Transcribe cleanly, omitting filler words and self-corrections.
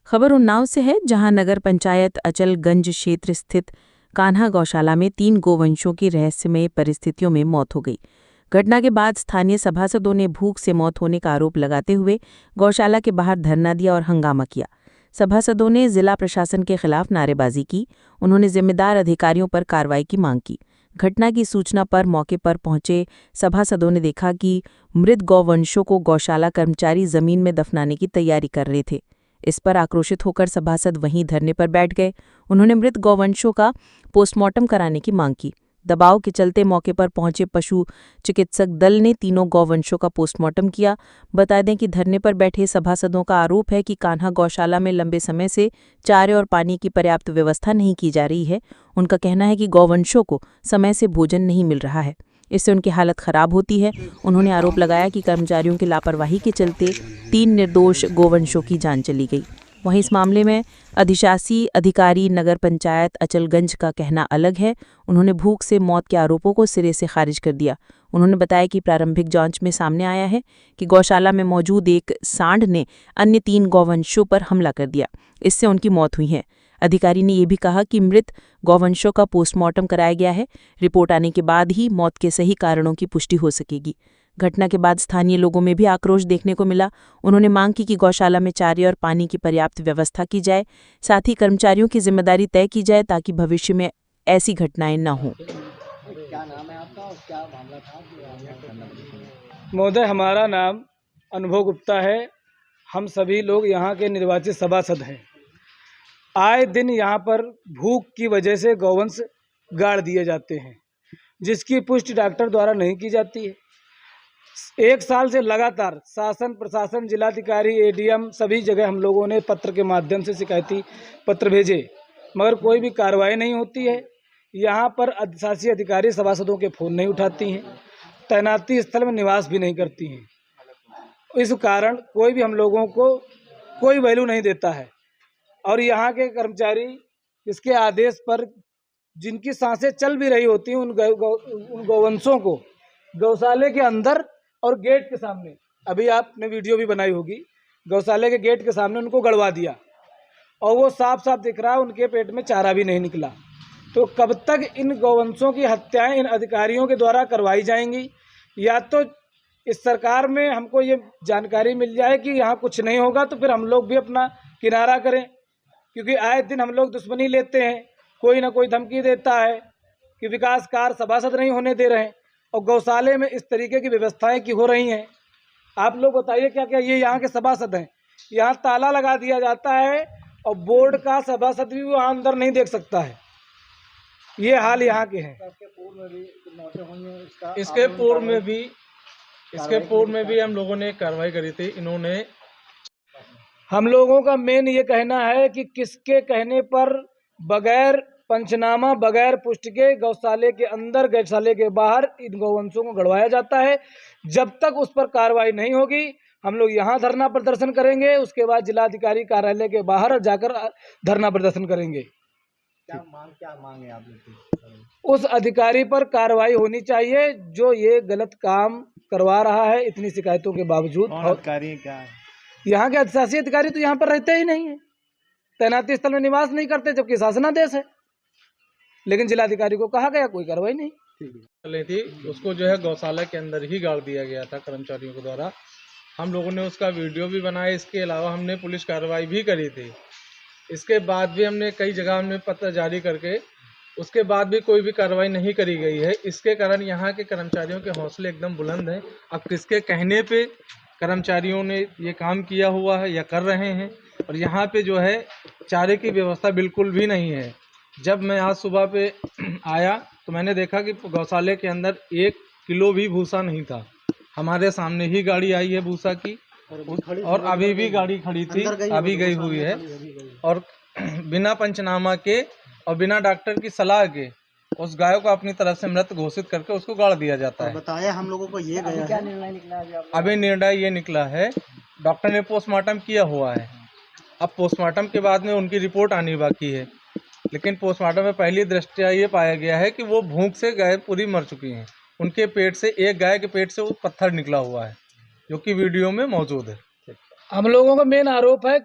खबर उन्नाव से है, जहां नगर पंचायत अचलगंज क्षेत्र स्थित कान्हा गौशाला में 3 गोवंशों की रहस्यमय परिस्थितियों में मौत हो गई। घटना के बाद स्थानीय सभासदों ने भूख से मौत होने का आरोप लगाते हुए गौशाला के बाहर धरना दिया और हंगामा किया। सभासदों ने जिला प्रशासन के खिलाफ नारेबाजी की। उन्होंने जिम्मेदार अधिकारियों पर कार्रवाई की मांग की। घटना की सूचना पर मौके पर पहुंचे सभासदों ने देखा कि मृत गौवंशों को गौशाला कर्मचारी जमीन में दफनाने की तैयारी कर रहे थे। इस पर आक्रोशित होकर सभासद वहीं धरने पर बैठ गए। उन्होंने मृत गौवंशों का पोस्टमार्टम कराने की मांग की। दबाव के चलते मौके पर पहुंचे पशु चिकित्सक दल ने तीनों गौवंशों का पोस्टमार्टम किया। बता दें कि धरने पर बैठे सभासदों का आरोप है कि कान्हा गौशाला में लंबे समय से चारे और पानी की पर्याप्त व्यवस्था नहीं की जा रही है। उनका कहना है कि गौवंशों को समय से भोजन नहीं मिल रहा है, इससे उनकी हालत खराब होती है। उन्होंने आरोप लगाया कि कर्मचारियों की लापरवाही के चलते 3 निर्दोष गोवंशों की जान चली गई। वहीं इस मामले में अधिशासी अधिकारी नगर पंचायत अचलगंज का कहना अलग है। उन्होंने भूख से मौत के आरोपों को सिरे से खारिज कर दिया। उन्होंने बताया कि प्रारंभिक जांच में सामने आया है कि गौशाला में मौजूद एक सांड ने अन्य 3 गौवंशों पर हमला कर दिया, इससे उनकी मौत हुई है। अधिकारी ने यह भी कहा कि मृत गौवंशों का पोस्टमार्टम कराया गया है। रिपोर्ट आने के बाद ही मौत के सही कारणों की पुष्टि हो सकेगी। घटना के बाद स्थानीय लोगों में भी आक्रोश देखने को मिला। उन्होंने मांग की कि गौशाला में चारे और पानी की पर्याप्त व्यवस्था की जाए, साथ ही कर्मचारियों की जिम्मेदारी तय की जाए ताकि भविष्य में ऐसी घटनाएं न हों। क्या नाम है आपका और क्या मामला था? महोदय, हमारा नाम अनुभव गुप्ता है। हम सभी लोग यहाँ के निर्वाचित सभासद हैं। आए दिन यहाँ पर भूख की वजह से गौवंश गाड़ दिए जाते हैं, जिसकी पुष्टि डॉक्टर द्वारा नहीं की जाती है। 1 साल से लगातार शासन प्रशासन जिलाधिकारी एडीएम सभी जगह हम लोगों ने पत्र के माध्यम से शिकायती पत्र भेजे, मगर कोई भी कार्रवाई नहीं होती है। यहाँ पर अधिशासी अधिकारी सभासदों के फ़ोन नहीं उठाती हैं, तैनाती स्थल में निवास भी नहीं करती हैं। इस कारण कोई भी हम लोगों को कोई वैल्यू नहीं देता है। और यहाँ के कर्मचारी इसके आदेश पर जिनकी सांसें चल भी रही होती हैं उन गौवंशों को गौशाले के अंदर और गेट के सामने, अभी आपने वीडियो भी बनाई होगी, गौशाले के गेट के सामने उनको गड़वा दिया और वो साफ साफ दिख रहा है उनके पेट में चारा भी नहीं निकला। तो कब तक इन गौवंशों की हत्याएं इन अधिकारियों के द्वारा करवाई जाएंगी? या तो इस सरकार में हमको ये जानकारी मिल जाए कि यहाँ कुछ नहीं होगा, तो फिर हम लोग भी अपना किनारा करें, क्योंकि आए दिन हम लोग दुश्मनी लेते हैं। कोई ना कोई धमकी देता है कि विकास कार्य सभासद नहीं होने दे रहे हैं और गौशाले में इस तरीके की व्यवस्थाएं की हो रही हैं। आप लोग बताइए क्या क्या ये यहाँ के सभासद हैं? यहाँ ताला लगा दिया जाता है और बोर्ड का सभासद भी वहाँ अंदर नहीं देख सकता है। ये हाल यहाँ के हैं। इसके पूर्व में भी हम लोगों ने कार्रवाई करी थी। इन्होंने हम लोगों का मेन ये कहना है कि किसके कहने पर बगैर पंचनामा बगैर पुष्टि के गौशाले के अंदर गौशाले के बाहर इन गौवंशों को गड़वाया जाता है। जब तक उस पर कार्रवाई नहीं होगी हम लोग यहाँ धरना प्रदर्शन करेंगे, उसके बाद जिलाधिकारी कार्यालय के बाहर जाकर धरना प्रदर्शन करेंगे। क्या मांग है आप लोग की? उस अधिकारी पर कार्रवाई होनी चाहिए जो ये गलत काम करवा रहा है इतनी शिकायतों के बावजूद। कौन अधिकारी क्या है? यहाँ के अधिशासी अधिकारी तो यहाँ पर रहते ही नहीं है, तैनाती स्थल में निवास नहीं करते, जबकि शासनादेश है। लेकिन जिलाधिकारी को कहा गया, कोई कार्रवाई नहीं। ली थी उसको जो है गौशाला के अंदर ही गाड़ दिया गया था कर्मचारियों के द्वारा। हम लोगों ने उसका वीडियो भी बनाया। इसके अलावा हमने पुलिस कार्रवाई भी करी थी। इसके बाद भी हमने कई जगह हमने पत्र जारी करके उसके बाद भी कोई भी कार्रवाई नहीं करी गई है। इसके कारण यहाँ के कर्मचारियों के हौसले एकदम बुलंद हैं। अब किसके कहने पे कर्मचारियों ने ये काम किया हुआ है या कर रहे हैं। और यहाँ पे जो है चारे की व्यवस्था बिल्कुल भी नहीं है। जब मैं आज सुबह पे आया तो मैंने देखा कि गौशाले के अंदर 1 किलो भी भूसा नहीं था। हमारे सामने ही गाड़ी आई है भूसा की, और अभी भी गाड़ी खड़ी थी, अभी गई हुई है। और बिना पंचनामा के और बिना डॉक्टर की सलाह के उस गाय को अपनी तरफ से मृत घोषित करके उसको गाड़ दिया जाता है। बताया हम लोगों को ये गया क्या निर्णय निकला? अभी निर्णय ये निकला है, डॉक्टर ने पोस्टमार्टम किया हुआ है। अब पोस्टमार्टम के बाद में उनकी रिपोर्ट आनी बाकी है। लेकिन पोस्टमार्टम में पहली दृष्टया ये पाया गया है कि वो भूख से गाय पूरी मर चुकी हैं। उनके पेट से, एक गाय के पेट से वो पत्थर निकला हुआ है, जो कि वीडियो में मौजूद है। हम लोगों का मेन आरोप है